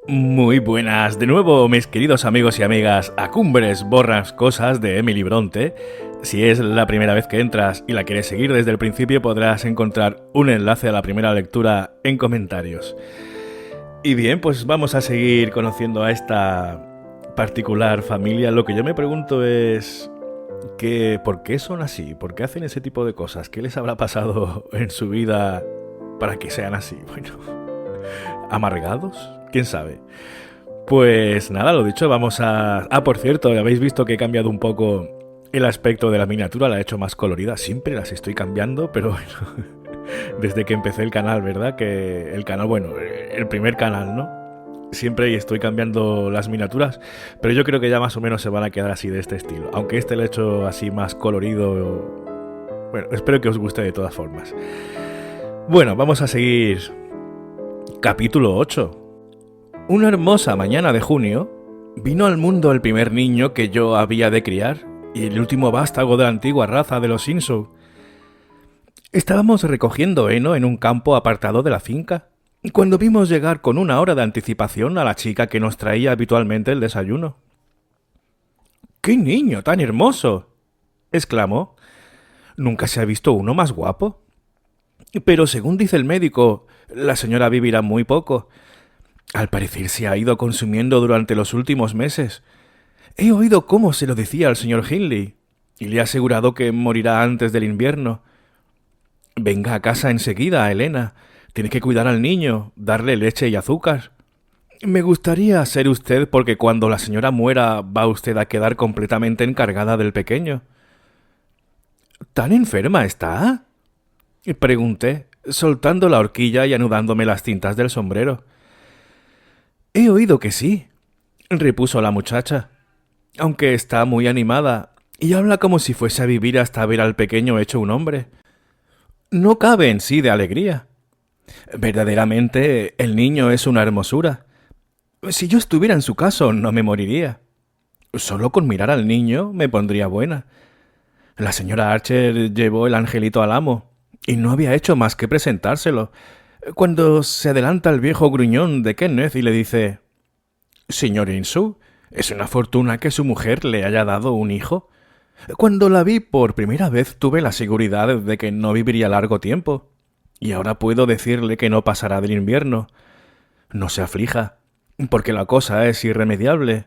Muy buenas de nuevo, mis queridos amigos y amigas, a Cumbres Borrascosas de Emily Bronte. Si es la primera vez que entras y la quieres seguir desde el principio, podrás encontrar un enlace a la primera lectura en comentarios. Y bien, pues vamos a seguir conociendo a esta particular familia. Lo que yo me pregunto es ¿por qué son así? ¿Por qué hacen ese tipo de cosas? ¿Qué les habrá pasado en su vida para que sean así? Bueno, ¿amargados? ¿Quién sabe? Pues nada, lo dicho, vamos a... por cierto, habéis visto que he cambiado un poco el aspecto de la miniatura, la he hecho más colorida. Siempre las estoy cambiando, pero bueno, desde que empecé el canal, ¿verdad? Que el canal, bueno, el primer canal, ¿no? Siempre estoy cambiando las miniaturas, pero yo creo que ya más o menos se van a quedar así de este estilo. Aunque este lo he hecho así más colorido. Bueno, espero que os guste de todas formas. Bueno, vamos a seguir. Capítulo 8. Una hermosa mañana de junio, vino al mundo el primer niño que yo había de criar y el último vástago de la antigua raza de los Insou. Estábamos recogiendo heno en un campo apartado de la finca, cuando vimos llegar con una hora de anticipación a la chica que nos traía habitualmente el desayuno. ¡Qué niño tan hermoso!, exclamó. Nunca se ha visto uno más guapo. Pero según dice el médico, la señora vivirá muy poco. Al parecer se ha ido consumiendo durante los últimos meses. He oído cómo se lo decía al señor Hindley, y le ha asegurado que morirá antes del invierno. Venga a casa enseguida, Elena. Tiene que cuidar al niño, darle leche y azúcar. Me gustaría ser usted porque cuando la señora muera va usted a quedar completamente encargada del pequeño. ¿Tan enferma está?, pregunté, soltando la horquilla y anudándome las cintas del sombrero. He oído que sí, repuso la muchacha, aunque está muy animada y habla como si fuese a vivir hasta ver al pequeño hecho un hombre. No cabe en sí de alegría. Verdaderamente, el niño es una hermosura. Si yo estuviera en su caso, no me moriría. Solo con mirar al niño me pondría buena. La señora Archer llevó el angelito al amo y no había hecho más que presentárselo, cuando se adelanta el viejo gruñón de Kenneth y le dice: «Señor Insou, es una fortuna que su mujer le haya dado un hijo. Cuando la vi por primera vez tuve la seguridad de que no viviría largo tiempo, y ahora puedo decirle que no pasará del invierno. No se aflija, porque la cosa es irremediable.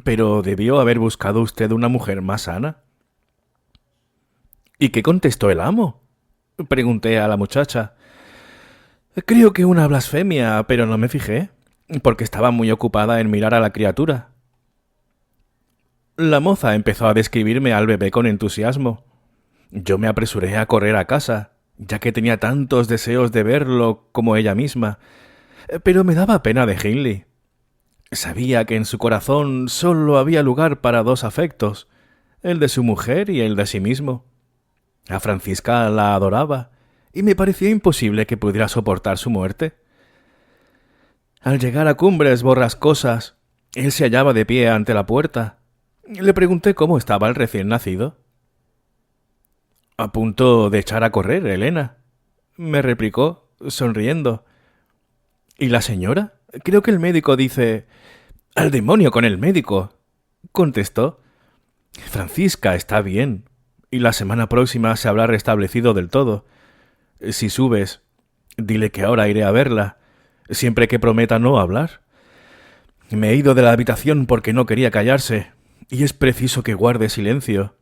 Pero debió haber buscado usted una mujer más sana». «¿Y qué contestó el amo?», pregunté a la muchacha. Creo que una blasfemia, pero no me fijé, porque estaba muy ocupada en mirar a la criatura. La moza empezó a describirme al bebé con entusiasmo. Yo me apresuré a correr a casa, ya que tenía tantos deseos de verlo como ella misma, pero me daba pena de Hindley. Sabía que en su corazón solo había lugar para dos afectos, el de su mujer y el de sí mismo. A Francisca la adoraba, y me parecía imposible que pudiera soportar su muerte. Al llegar a Cumbres Borrascosas, él se hallaba de pie ante la puerta. Le pregunté cómo estaba el recién nacido. «A punto de echar a correr, Elena», me replicó, sonriendo. «¿Y la señora? Creo que el médico dice...» «¡Al demonio con el médico!», contestó. «Francisca está bien, y la semana próxima se habrá restablecido del todo. Si subes, dile que ahora iré a verla, siempre que prometa no hablar. Me he ido de la habitación porque no quería callarse, y es preciso que guarde silencio.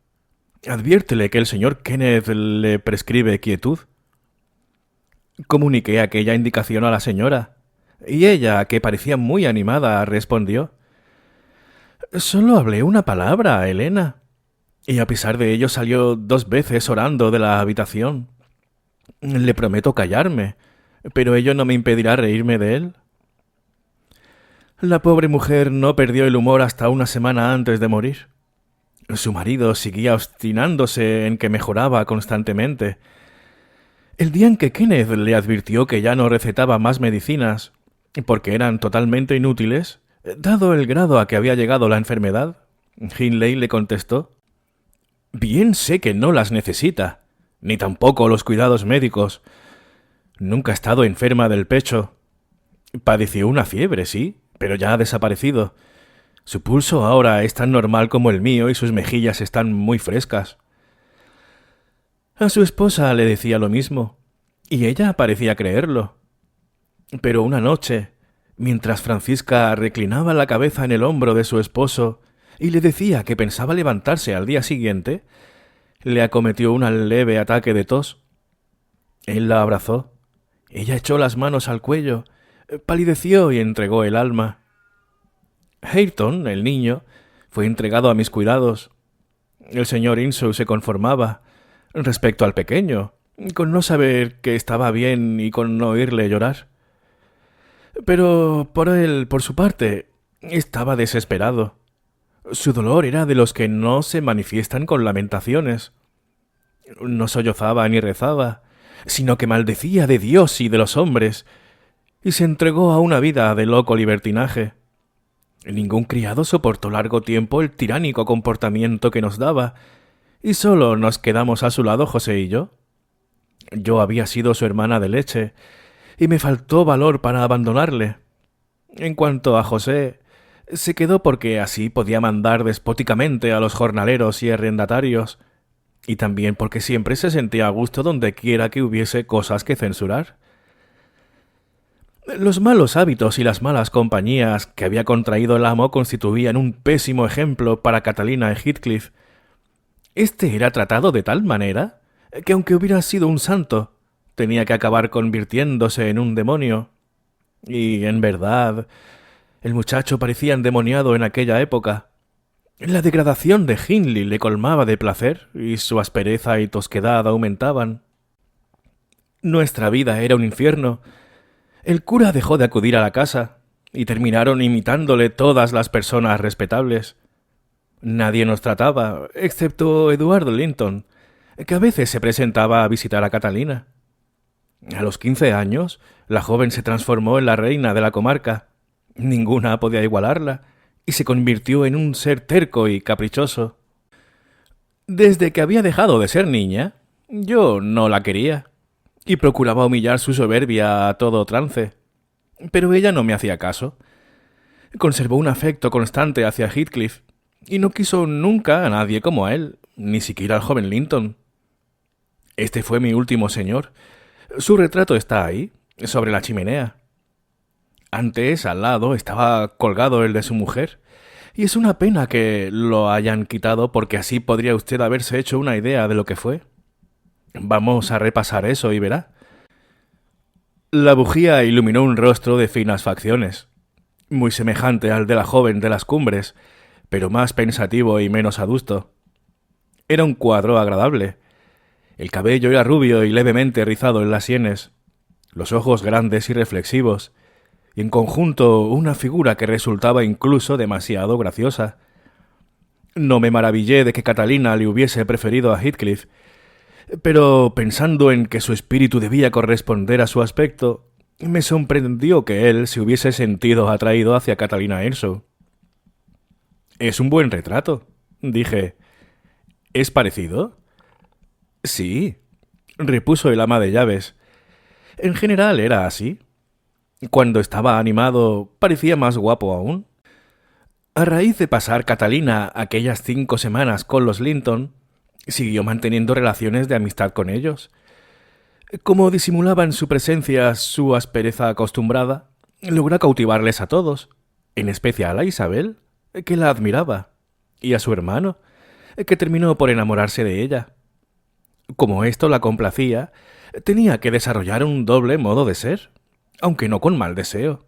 Adviértele que el señor Kenneth le prescribe quietud». Comuniqué aquella indicación a la señora, y ella, que parecía muy animada, respondió: «Solo hablé una palabra, Elena, y a pesar de ello salió 2 veces orando de la habitación. Le prometo callarme, pero ello no me impedirá reírme de él». La pobre mujer no perdió el humor hasta una semana antes de morir. Su marido seguía obstinándose en que mejoraba constantemente. El día en que Kenneth le advirtió que ya no recetaba más medicinas, porque eran totalmente inútiles, dado el grado a que había llegado la enfermedad, Hindley le contestó: «Bien sé que no las necesita, ni tampoco los cuidados médicos. Nunca ha estado enferma del pecho. Padeció una fiebre, sí, pero ya ha desaparecido. Su pulso ahora es tan normal como el mío y sus mejillas están muy frescas. A su esposa le decía lo mismo, y ella parecía creerlo. Pero una noche, mientras Francisca reclinaba la cabeza en el hombro de su esposo y le decía que pensaba levantarse al día siguiente, le acometió un leve ataque de tos. Él la abrazó. Ella echó las manos al cuello, palideció y entregó el alma. Hareton, el niño, fue entregado a mis cuidados. El señor Insu se conformaba, respecto al pequeño, con no saber que estaba bien y con no oírle llorar. Pero por su parte, estaba desesperado. Su dolor era de los que no se manifiestan con lamentaciones. No sollozaba ni rezaba, sino que maldecía de Dios y de los hombres, y se entregó a una vida de loco libertinaje. Ningún criado soportó largo tiempo el tiránico comportamiento que nos daba, y solo nos quedamos a su lado José y yo. Yo había sido su hermana de leche, y me faltó valor para abandonarle. En cuanto a José, se quedó porque así podía mandar despóticamente a los jornaleros y arrendatarios, y también porque siempre se sentía a gusto donde quiera que hubiese cosas que censurar. Los malos hábitos y las malas compañías que había contraído el amo constituían un pésimo ejemplo para Catalina y Heathcliff. Este era tratado de tal manera que aunque hubiera sido un santo, tenía que acabar convirtiéndose en un demonio. Y, en verdad, el muchacho parecía endemoniado en aquella época. La degradación de Hindley le colmaba de placer y su aspereza y tosquedad aumentaban. Nuestra vida era un infierno. El cura dejó de acudir a la casa y terminaron imitándole todas las personas respetables. Nadie nos trataba, excepto Eduardo Linton, que a veces se presentaba a visitar a Catalina. A los 15 años, la joven se transformó en la reina de la comarca. Ninguna podía igualarla, y se convirtió en un ser terco y caprichoso. Desde que había dejado de ser niña, yo no la quería, y procuraba humillar su soberbia a todo trance. Pero ella no me hacía caso. Conservó un afecto constante hacia Heathcliff, y no quiso nunca a nadie como a él, ni siquiera al joven Linton. Este fue mi último señor. Su retrato está ahí, sobre la chimenea. Antes, al lado, estaba colgado el de su mujer, y es una pena que lo hayan quitado porque así podría usted haberse hecho una idea de lo que fue. Vamos a repasar eso y verá. La bujía iluminó un rostro de finas facciones, muy semejante al de la joven de las cumbres, pero más pensativo y menos adusto. Era un cuadro agradable. El cabello era rubio y levemente rizado en las sienes, los ojos grandes y reflexivos, y en conjunto una figura que resultaba incluso demasiado graciosa. No me maravillé de que Catalina le hubiese preferido a Heathcliff, pero pensando en que su espíritu debía corresponder a su aspecto, me sorprendió que él se hubiese sentido atraído hacia Catalina Earnshaw. «Es un buen retrato», dije. «¿Es parecido?» «Sí», repuso el ama de llaves. «En general era así. Cuando estaba animado, parecía más guapo aún. A raíz de pasar Catalina aquellas 5 semanas con los Linton, siguió manteniendo relaciones de amistad con ellos. Como disimulaba en su presencia su aspereza acostumbrada, logró cautivarles a todos, en especial a Isabel, que la admiraba, y a su hermano, que terminó por enamorarse de ella. Como esto la complacía, tenía que desarrollar un doble modo de ser, aunque no con mal deseo.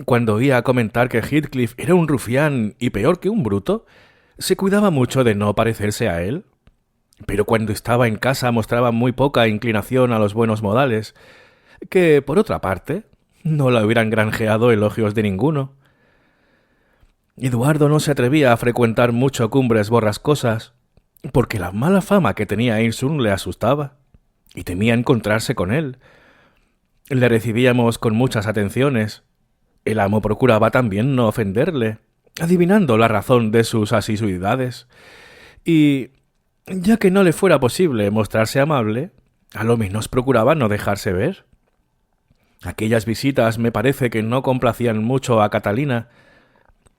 Cuando oía comentar que Heathcliff era un rufián y peor que un bruto, se cuidaba mucho de no parecerse a él. Pero cuando estaba en casa mostraba muy poca inclinación a los buenos modales, que, por otra parte, no la hubieran granjeado elogios de ninguno. Eduardo no se atrevía a frecuentar mucho Cumbres Borrascosas, porque la mala fama que tenía Earnshaw le asustaba, y temía encontrarse con él. Le recibíamos con muchas atenciones. El amo procuraba también no ofenderle, adivinando la razón de sus asiduidades, y, ya que no le fuera posible mostrarse amable, a lo menos procuraba no dejarse ver. Aquellas visitas me parece que no complacían mucho a Catalina.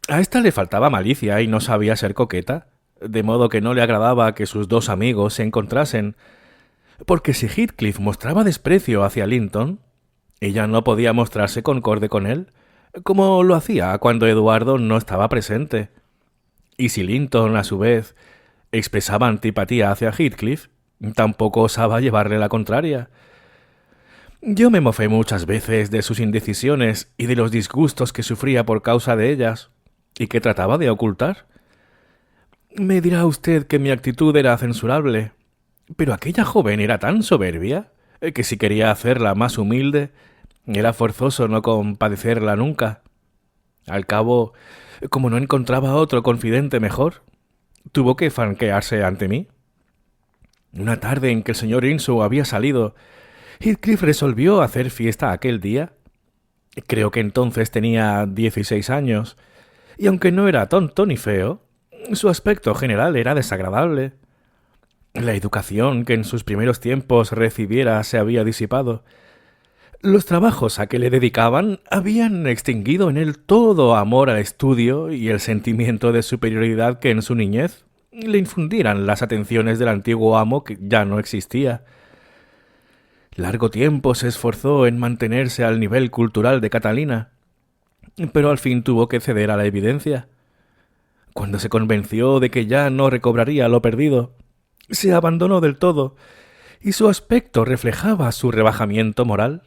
A esta le faltaba malicia y no sabía ser coqueta, de modo que no le agradaba que sus dos amigos se encontrasen, porque si Heathcliff mostraba desprecio hacia Linton, ella no podía mostrarse concorde con él, como lo hacía cuando Eduardo no estaba presente. Y si Linton, a su vez, expresaba antipatía hacia Heathcliff, tampoco osaba llevarle la contraria. Yo me mofé muchas veces de sus indecisiones y de los disgustos que sufría por causa de ellas, y que trataba de ocultar. Me dirá usted que mi actitud era censurable, pero aquella joven era tan soberbia que si quería hacerla más humilde, era forzoso no compadecerla nunca. Al cabo, como no encontraba otro confidente mejor, tuvo que franquearse ante mí. Una tarde en que el señor Insu había salido, Heathcliff resolvió hacer fiesta aquel día. Creo que entonces tenía 16 años, y aunque no era tonto ni feo, su aspecto general era desagradable. La educación que en sus primeros tiempos recibiera se había disipado. Los trabajos a que le dedicaban habían extinguido en él todo amor al estudio y el sentimiento de superioridad que en su niñez le infundieran las atenciones del antiguo amo que ya no existía. Largo tiempo se esforzó en mantenerse al nivel cultural de Catalina, pero al fin tuvo que ceder a la evidencia. Cuando se convenció de que ya no recobraría lo perdido, se abandonó del todo, y su aspecto reflejaba su rebajamiento moral.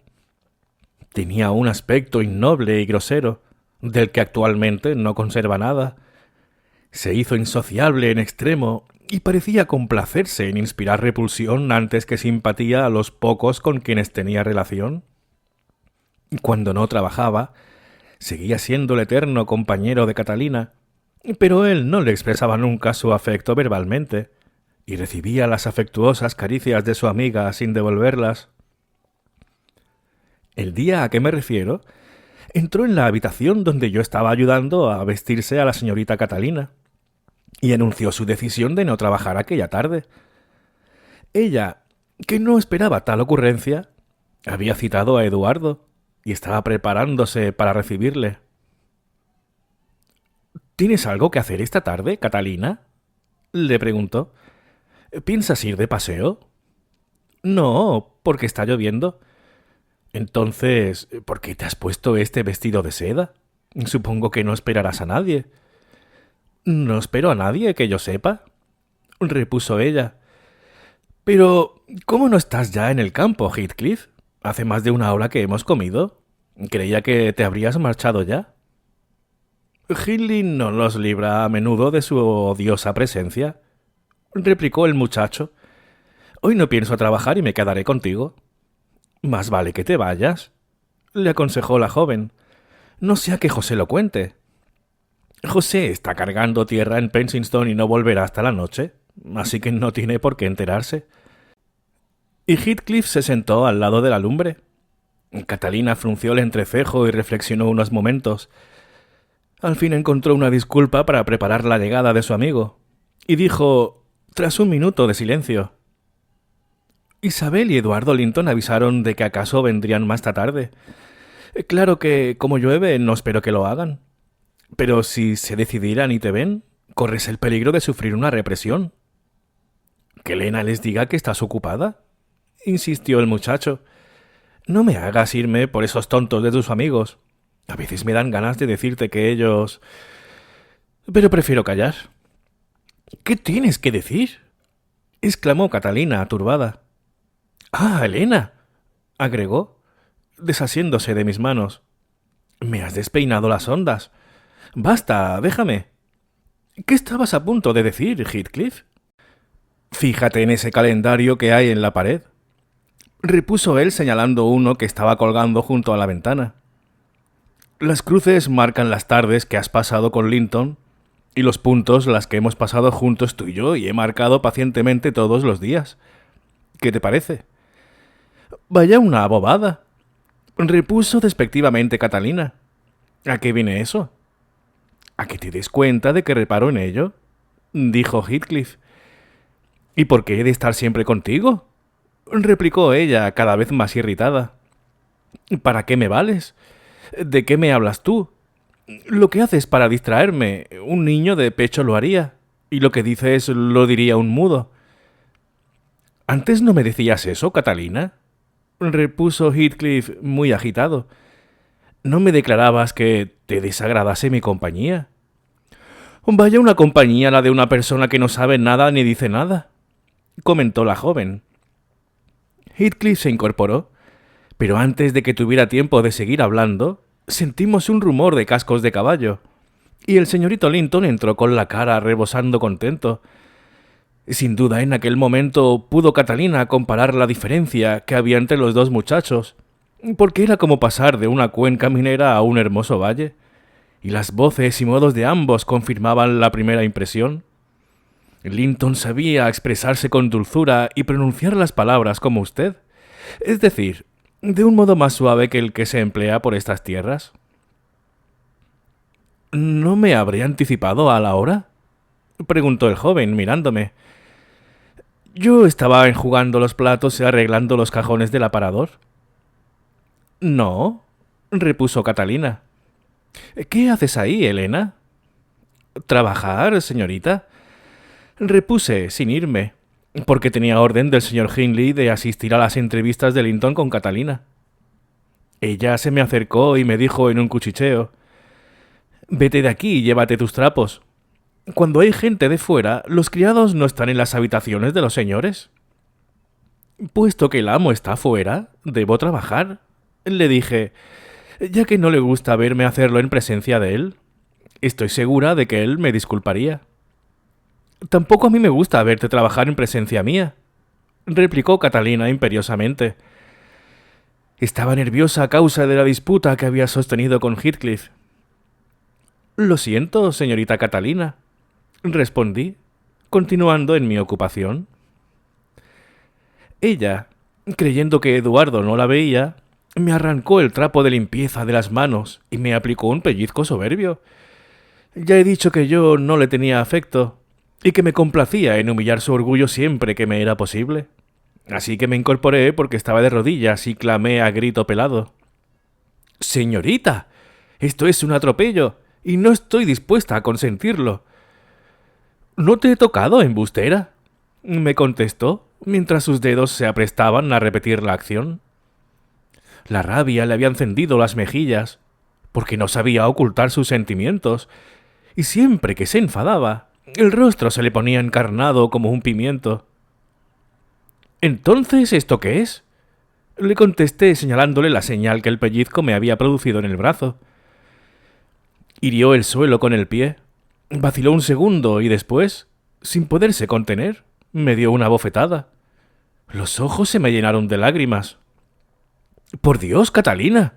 Tenía un aspecto innoble y grosero, del que actualmente no conserva nada. Se hizo insociable en extremo y parecía complacerse en inspirar repulsión antes que simpatía a los pocos con quienes tenía relación. Cuando no trabajaba, seguía siendo el eterno compañero de Catalina, pero él no le expresaba nunca su afecto verbalmente, y recibía las afectuosas caricias de su amiga sin devolverlas. El día a que me refiero, entró en la habitación donde yo estaba ayudando a vestirse a la señorita Catalina, y anunció su decisión de no trabajar aquella tarde. Ella, que no esperaba tal ocurrencia, había citado a Eduardo y estaba preparándose para recibirle. ¿Tienes algo que hacer esta tarde, Catalina?, le preguntó. ¿Piensas ir de paseo? No, porque está lloviendo. Entonces, ¿por qué te has puesto este vestido de seda? Supongo que no esperarás a nadie. No espero a nadie, que yo sepa, repuso ella. Pero, ¿cómo no estás ya en el campo, Heathcliff? Hace más de una hora que hemos comido. Creía que te habrías marchado ya. Hindley no nos libra a menudo de su odiosa presencia, replicó el muchacho. Hoy no pienso trabajar y me quedaré contigo. Más vale que te vayas, le aconsejó la joven. No sea que José lo cuente. José está cargando tierra en Pensington y no volverá hasta la noche, así que no tiene por qué enterarse. Y Heathcliff se sentó al lado de la lumbre. Catalina frunció el entrecejo y reflexionó unos momentos. Al fin encontró una disculpa para preparar la llegada de su amigo, y dijo, tras un minuto de silencio: Isabel y Eduardo Linton avisaron de que acaso vendrían más tarde. Claro que, como llueve, no espero que lo hagan. Pero si se decidieran y te ven, corres el peligro de sufrir una represión. ¿Que Elena les diga que estás ocupada?, insistió el muchacho. No me hagas irme por esos tontos de tus amigos. A veces me dan ganas de decirte que ellos... Pero prefiero callar. ¿Qué tienes que decir?, exclamó Catalina, turbada. Ah, Elena, agregó, desasiéndose de mis manos. Me has despeinado las ondas. Basta, déjame. ¿Qué estabas a punto de decir, Heathcliff? Fíjate en ese calendario que hay en la pared, repuso él señalando uno que estaba colgando junto a la ventana. Las cruces marcan las tardes que has pasado con Linton y los puntos las que hemos pasado juntos tú y yo, y he marcado pacientemente todos los días. ¿Qué te parece? Vaya una bobada, repuso despectivamente Catalina. ¿A qué viene eso? ¿A que te des cuenta de que reparo en ello?, dijo Heathcliff. ¿Y por qué he de estar siempre contigo?, replicó ella, cada vez más irritada. ¿Para qué me vales? ¿De qué me hablas tú? Lo que haces para distraerme, un niño de pecho lo haría, y lo que dices lo diría un mudo. ¿Antes no me decías eso, Catalina? Repuso Heathcliff muy agitado. ¿No me declarabas que te desagradase mi compañía? Vaya una compañía la de una persona que no sabe nada ni dice nada, comentó la joven. Heathcliff se incorporó, pero antes de que tuviera tiempo de seguir hablando, sentimos un rumor de cascos de caballo, y el señorito Linton entró con la cara rebosando contento. Sin duda, en aquel momento pudo Catalina comparar la diferencia que había entre los dos muchachos, porque era como pasar de una cuenca minera a un hermoso valle, y las voces y modos de ambos confirmaban la primera impresión. Linton sabía expresarse con dulzura y pronunciar las palabras como usted, es decir, de un modo más suave que el que se emplea por estas tierras. ¿No me habré anticipado a la hora?, preguntó el joven, mirándome. Yo estaba enjugando los platos y arreglando los cajones del aparador. No, repuso Catalina. ¿Qué haces ahí, Elena? ¿Trabajar, señorita? Repuse, sin irme, porque tenía orden del señor Hindley de asistir a las entrevistas de Linton con Catalina. Ella se me acercó y me dijo en un cuchicheo: «Vete de aquí y llévate tus trapos. Cuando hay gente de fuera, los criados no están en las habitaciones de los señores». «Puesto que el amo está fuera, debo trabajar», le dije, ya que no le gusta verme hacerlo en presencia de él. Estoy segura de que él me disculparía. «Tampoco a mí me gusta verte trabajar en presencia mía», replicó Catalina imperiosamente. Estaba nerviosa a causa de la disputa que había sostenido con Heathcliff. «Lo siento, señorita Catalina», respondí, continuando en mi ocupación. Ella, creyendo que Eduardo no la veía, me arrancó el trapo de limpieza de las manos y me aplicó un pellizco soberbio. Ya he dicho que yo no le tenía afecto y que me complacía en humillar su orgullo siempre que me era posible. Así que me incorporé porque estaba de rodillas y clamé a grito pelado: «¡Señorita! Esto es un atropello y no estoy dispuesta a consentirlo». «¿No te he tocado, embustera?», me contestó, mientras sus dedos se aprestaban a repetir la acción. La rabia le había encendido las mejillas, porque no sabía ocultar sus sentimientos, y siempre que se enfadaba, el rostro se le ponía encarnado como un pimiento. «¿Entonces esto qué es?», le contesté señalándole la señal que el pellizco me había producido en el brazo. Hirió el suelo con el pie, vaciló un segundo y después, sin poderse contener, me dio una bofetada. Los ojos se me llenaron de lágrimas. «¡Por Dios, Catalina!»,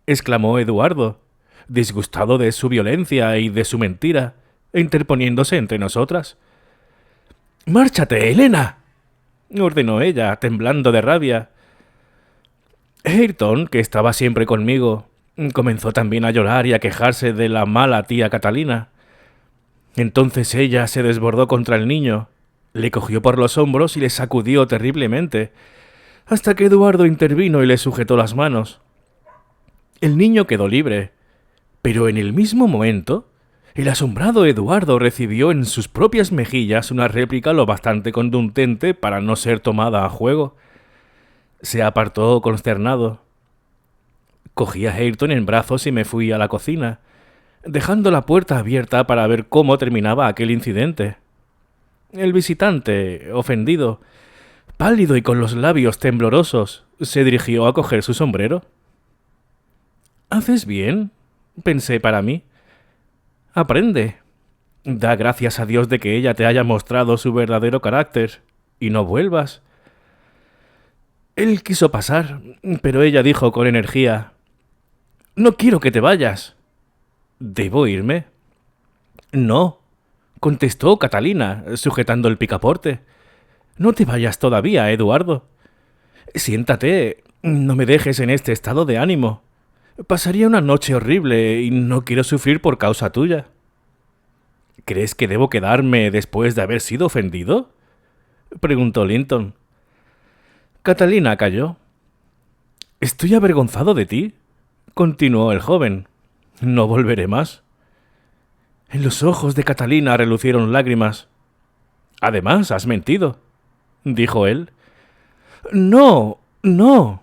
exclamó Eduardo, disgustado de su violencia y de su mentira, interponiéndose entre nosotras. «¡Márchate, Elena!», ordenó ella, temblando de rabia. Hareton, que estaba siempre conmigo, comenzó también a llorar y a quejarse de la mala tía Catalina. Entonces ella se desbordó contra el niño, le cogió por los hombros y le sacudió terriblemente, hasta que Eduardo intervino y le sujetó las manos. El niño quedó libre, pero en el mismo momento, el asombrado Eduardo recibió en sus propias mejillas una réplica lo bastante contundente para no ser tomada a juego. Se apartó consternado. Cogí a Hareton en brazos y me fui a la cocina, dejando la puerta abierta para ver cómo terminaba aquel incidente. El visitante, ofendido, pálido y con los labios temblorosos, se dirigió a coger su sombrero. «Haces bien», pensé para mí. «Aprende. Da gracias a Dios de que ella te haya mostrado su verdadero carácter, y no vuelvas». Él quiso pasar, pero ella dijo con energía: «No quiero que te vayas». «¿Debo irme?». «No», contestó Catalina, sujetando el picaporte. «No te vayas todavía, Eduardo. Siéntate, no me dejes en este estado de ánimo. Pasaría una noche horrible y no quiero sufrir por causa tuya». «¿Crees que debo quedarme después de haber sido ofendido?», preguntó Linton. Catalina calló. Estoy avergonzado de ti, continuó el joven. No volveré más. En los ojos de Catalina relucieron lágrimas. Además, has mentido, dijo él. No, no,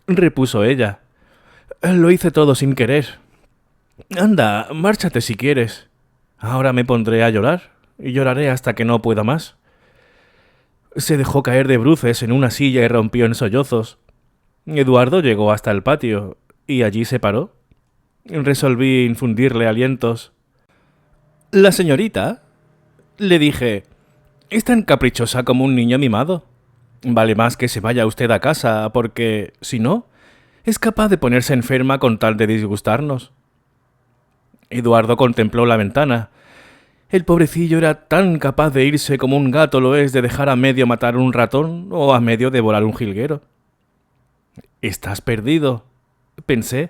repuso ella. Lo hice todo sin querer. Anda, márchate si quieres. Ahora me pondré a llorar y lloraré hasta que no pueda más. Se dejó caer de bruces en una silla y rompió en sollozos. Eduardo llegó hasta el patio y allí se paró. Resolví infundirle alientos. La señorita, le dije, es tan caprichosa como un niño mimado. Vale más que se vaya usted a casa, porque, si no, es capaz de ponerse enferma con tal de disgustarnos. Eduardo contempló la ventana. El pobrecillo era tan capaz de irse como un gato lo es de dejar a medio matar un ratón o a medio devorar un jilguero. Estás perdido, pensé.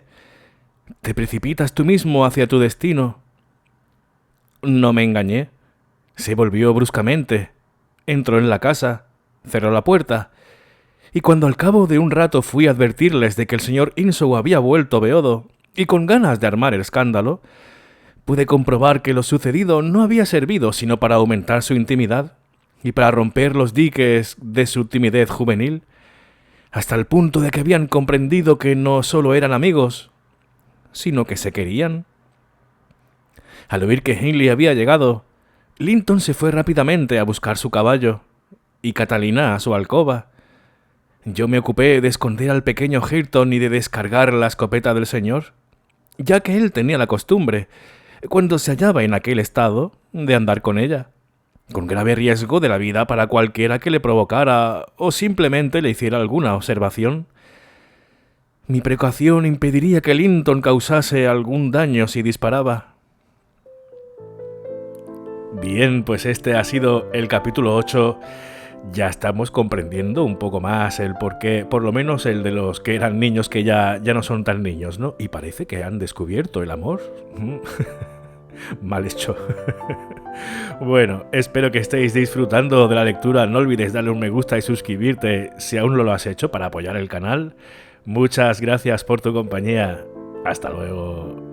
Te precipitas tú mismo hacia tu destino. No me engañé. Se volvió bruscamente. Entró en la casa, cerró la puerta, y cuando al cabo de un rato fui a advertirles de que el señor Insow había vuelto beodo y con ganas de armar el escándalo, pude comprobar que lo sucedido no había servido sino para aumentar su intimidad y para romper los diques de su timidez juvenil, hasta el punto de que habían comprendido que no solo eran amigos, sino que se querían. Al oír que Hindley había llegado, Linton se fue rápidamente a buscar su caballo y Catalina a su alcoba. Yo me ocupé de esconder al pequeño Hareton y de descargar la escopeta del señor, ya que él tenía la costumbre, cuando se hallaba en aquel estado, de andar con ella, con grave riesgo de la vida para cualquiera que le provocara o simplemente le hiciera alguna observación. Mi precaución impediría que Linton causase algún daño si disparaba. Bien, pues este ha sido el capítulo 8. Ya estamos comprendiendo un poco más el porqué, por lo menos el de los que eran niños que ya no son tan niños, ¿no? Y parece que han descubierto el amor. Mal hecho. Bueno, espero que estéis disfrutando de la lectura. No olvides darle un me gusta y suscribirte si aún no lo has hecho para apoyar el canal. Muchas gracias por tu compañía. Hasta luego.